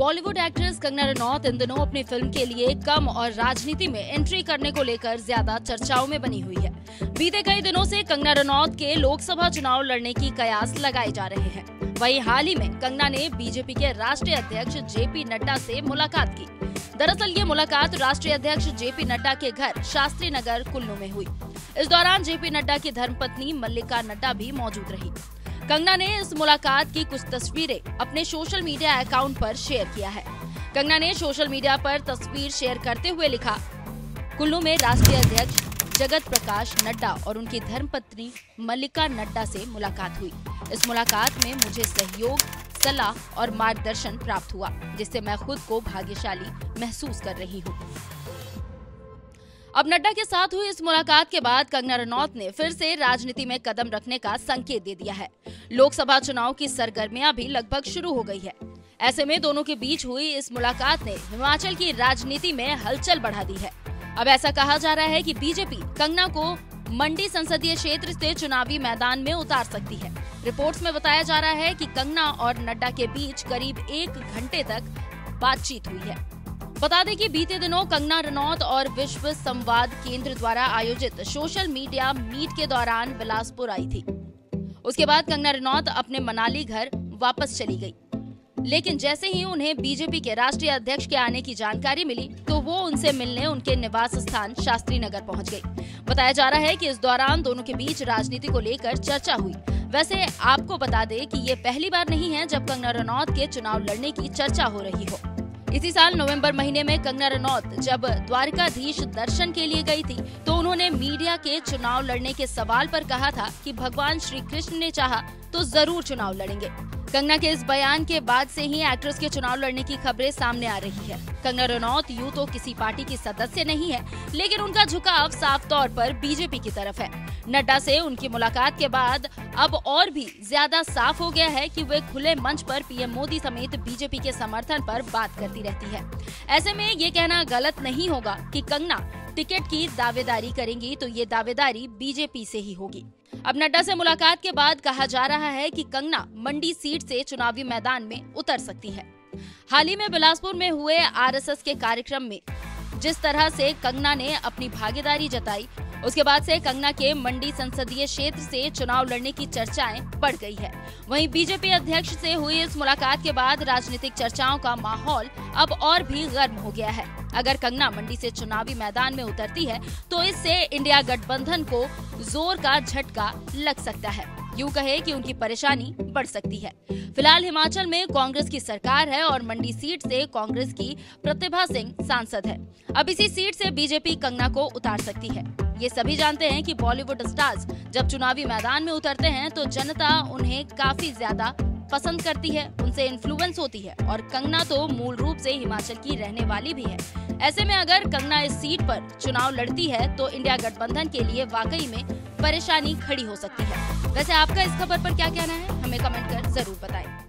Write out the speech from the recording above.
Bollywood actress Kangana Ranaut इन दिनों अपनी film के लिए कम और राजनीति में एंट्री करने को लेकर ज्यादा चर्चाओं में बनी हुई है। बीते कई दिनों से कंगना रनौत के लोकसभा चुनाव लड़ने की कयास लगाए जा रहे हैं। वहीं हाल ही में कंगना ने बीजेपी के राष्ट्रीय अध्यक्ष जेपी नड्डा से मुलाकात की। दरअसल ये मुलाकात राष्ट्रीय अध्यक्ष जेपी नड्डा के घर शास्त्री नगर कुल्लू में हुई। इस दौरान जेपी नड्डा की धर्मपत्नी मल्लिका नड्डा भी मौजूद रही। कंगना ने इस मुलाकात की कुछ तस्वीरें अपने सोशल मीडिया अकाउंट पर शेयर किया है। कंगना ने सोशल मीडिया पर तस्वीर शेयर करते हुए लिखा, कुल्लू में राष्ट्रीय अध्यक्ष जगत प्रकाश नड्डा और उनकी धर्मपत्नी मल्लिका नड्डा से मुलाकात हुई। इस मुलाकात में मुझे सहयोग, सलाह और मार्गदर्शन प्राप्त हुआ, जिससे मैं खुद को भाग्यशाली महसूस कर रही हूँ। अब नड्डा के साथ हुई इस मुलाकात के बाद कंगना रनौत ने फिर से राजनीति में कदम रखने का संकेत दे दिया है। लोकसभा चुनाव की सरगर्मियां भी लगभग शुरू हो गई है। ऐसे में दोनों के बीच हुई इस मुलाकात ने हिमाचल की राजनीति में हलचल बढ़ा दी है। अब ऐसा कहा जा रहा है कि बीजेपी कंगना को मंडी संसदीय क्षेत्र से चुनावी मैदान में उतार सकती है। रिपोर्ट्स में बताया जा रहा है कि कंगना और नड्डा के बीच करीब 1 घंटे तक बातचीत हुई है। बता दें कि बीते दिनों कंगना रनौत और विश्व संवाद केंद्र द्वारा आयोजित सोशल मीडिया मीट के दौरान बिलासपुर आई थी। उसके बाद कंगना रनौत अपने मनाली घर वापस चली गई, लेकिन जैसे ही उन्हें बीजेपी के राष्ट्रीय अध्यक्ष के आने की जानकारी मिली तो वो उनसे मिलने उनके निवास स्थान शास्त्री नगर पहुंच गई। बताया जा रहा है कि इस दौरान दोनों के बीच राजनीति को लेकर चर्चा हुई। वैसे आपको बता दें कि ये पहली बार नहीं है जब कंगना रनौत के चुनाव लड़ने की चर्चा हो रही हो। इसी साल नवंबर महीने में कंगना रनौत जब द्वारकाधीश दर्शन के लिए गई थी तो उन्होंने मीडिया के चुनाव लड़ने के सवाल पर कहा था कि भगवान श्री कृष्ण ने चाहा तो जरूर चुनाव लड़ेंगे। कंगना के इस बयान के बाद से ही एक्ट्रेस के चुनाव लड़ने की खबरें सामने आ रही है। कंगना रनौत यूं तो किसी पार्टी की सदस्य नहीं है, लेकिन उनका झुकाव साफ तौर पर बीजेपी की तरफ है। नड्डा से उनकी मुलाकात के बाद अब और भी ज्यादा साफ हो गया है कि वे खुले मंच पर पीएम मोदी समेत बीजेपी के समर्थन पर बात करती रहती है। ऐसे में ये कहना गलत नहीं होगा कि कंगना टिकट की दावेदारी करेंगी तो ये दावेदारी बीजेपी से ही होगी। अब नड्डा से मुलाकात के बाद कहा जा रहा है कि कंगना मंडी सीट से चुनावी मैदान में उतर सकती है। हाल ही में बिलासपुर में हुए आरएसएस के कार्यक्रम में जिस तरह से कंगना ने अपनी भागीदारी जताई, उसके बाद से कंगना के मंडी संसदीय क्षेत्र से चुनाव लड़ने की चर्चाएं बढ़ गई है। वहीं बीजेपी अध्यक्ष से हुई इस मुलाकात के बाद राजनीतिक चर्चाओं का माहौल अब और भी गर्म हो गया है। अगर कंगना मंडी से चुनावी मैदान में उतरती है तो इससे इंडिया गठबंधन को जोर का झटका लग सकता है। यूं कहे कि उनकी परेशानी बढ़ सकती है। फिलहाल हिमाचल में कांग्रेस की सरकार है और मंडी सीट से कांग्रेस की प्रतिभा सिंह सांसद है। अब इसी सीट से बीजेपी कंगना को उतार सकती है। ये सभी जानते हैं कि बॉलीवुड स्टार्स जब चुनावी मैदान में उतरते हैं तो जनता उन्हें काफी ज्यादा पसंद करती है, उनसे इन्फ्लुएंस होती है और कंगना तो मूल रूप से हिमाचल की रहने वाली भी है। ऐसे में अगर कंगना इस सीट पर चुनाव लड़ती है तो इंडिया गठबंधन के लिए वाकई में परेशानी खड़ी हो सकती है। वैसे आपका इस खबर पर क्या कहना है, हमें कमेंट कर जरूर बताएं।